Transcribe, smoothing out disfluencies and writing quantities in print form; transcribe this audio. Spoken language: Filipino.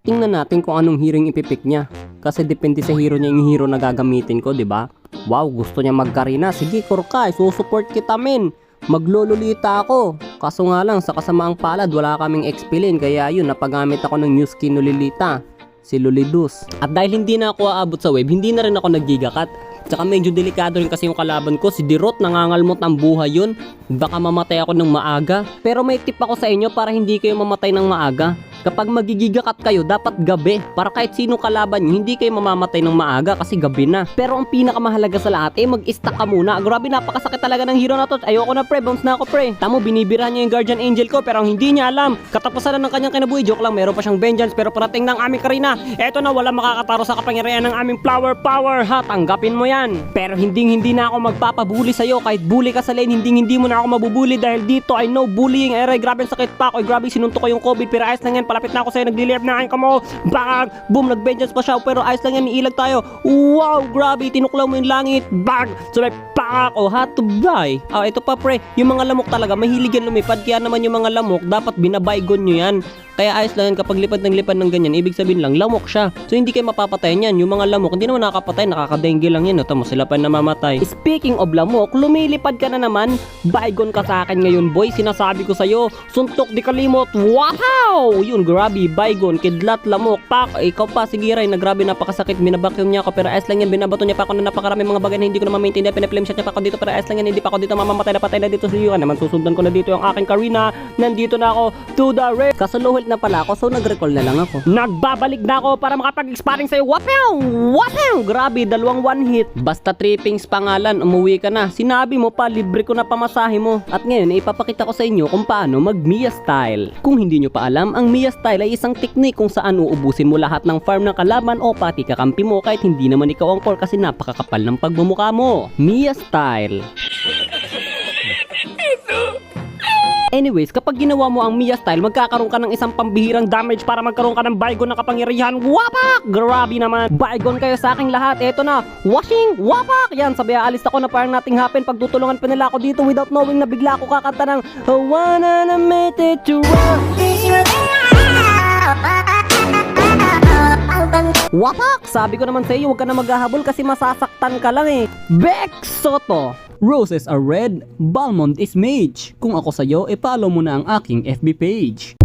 Tingnan natin kung anong hero yung ipipick niya. Kasi depende sa hero niya yung hero na gagamitin ko, di ba? Wow, gusto niya mag-Karina. Sige, Kurkay, susupport kita, men. Maglololita ako. Kaso nga lang, sa kasamaang palad, wala kaming expilin. Kaya yun, napagamit ako ng new skin no Lolita. Si Lolidus. At dahil hindi na ako aabot sa wave, hindi na rin ako nag-gigacut. Tsaka medyo delikado rin kasi yung kalaban ko. Si Dirot, nangangalmot ng buhay yun. Baka mamatay ako ng maaga. Pero may tip ako sa inyo para hindi kayo mamatay ng maaga. Kapag magigigakat kayo, dapat gabi. Para kahit sinong kalaban nyo, hindi kayo mamamatay ng maaga kasi gabi na. Pero ang pinakamahalaga sa lahat, mag-stack ka muna. Grabe, napakasakit talaga ng hero na to. Ayoko na pre, bounce na ako pre. Tamo, binibirahan niya yung Guardian Angel ko pero hindi niya alam. Katapusan na ng kanyang kinabuhi. Joke lang, meron pa siyang vengeance pero parating ng aming Karina. Eto na, wala makakataro sa kapangyarihan ng aming flower power. Ha, tanggapin mo yan. Pero hindi na ako magpapabuli sa'yo. Kahit bully ka sa lane, hindi mo na ako mabubuli dahil dito I know bullying. Aray, grabe ang sakit pa ako. Grabe, sinuntok ko yung COVID pero ayos lang yan. Palapit na ako sa'yo, nag-deliver na aking kamo. Bang! Boom, nag-vengeance pa siya. Pero ayos lang yan, iilag tayo. Wow, grabe, tinuklaw mo yung langit. Bang! Sabay, pak! Oh, had to die. Ito pa pre, yung mga lamok talaga, mahilig yan lumipad. Kaya naman yung mga lamok, dapat binabaygon nyo yan. Kaya ayos lang yan kapag lipad ng ganyan, ibig sabihin lang, lamok siya. So hindi kayo mapapatayan yan. Yung mga lamok, hindi naman nakakapatay, nakakadengue lang yan. Ito mo, sila pa namamatay. Speaking of lamok, lumilipad ka na naman. Baygon ka sa akin ngayon boy, sinasabi ko sa'yo. Suntok di kalimot, wow! Yun, grabe, baygon, kidlat, lamok, pak. Ikaw pa, sige Ray, nagrabe, napakasakit. Binabacuum niya ako, pero ayos lang yan. Binabato niya pa ako na napakarami mga bagay na hindi ko na mamaintindihan. Pinaflame shot niya pa ako dito, pero ayos lang yan. Hindi pa ako dito mamamatay na patay na dito sa iyo. Naman susundan ko na dito yung aking Karina. Nandito na ako to the race. Kasuluhit na pala ako, so nag-recall na lang ako. Nagbabalik na ako para makapag-sparring sa'yo. Wapaw! Wapaw! Grabe, 2 one hit. Basta trippings pangalan, umuwi ka na. Sinabi mo pa, libre ko na pamasahe mo. At ngayon, ipapakita ko sa inyo kung paano mag-Mia style. Kung hindi nyo pa alam, ang Mia style ay isang teknik kung saan uubusin mo lahat ng farm ng kalaban o pati kakampi mo kahit hindi naman ikaw ang core kasi napakakapal ng pagmumukha mo. Mia style. Anyways, kapag ginawa mo ang Mia style, magkakaroon ka ng isang pambihirang damage para magkaroon ka ng Baygon na kapangyarihan. Wapak! Grabe naman. Baygon kayo sa aking lahat. Eto na. Washing! Wapak! Yan, sabi aalis ako na parang nothing happen. Pagtutulungan pa nila ako dito without knowing na bigla ako kakanta ng I wanna make it to run. Wapak! Sabi ko naman sa iyo, huwag ka na maghahabol kasi masasaktan ka lang eh. Bex Soto! Roses are red, Balmond is mage. Kung ako sa'yo, follow mo na ang aking FB page.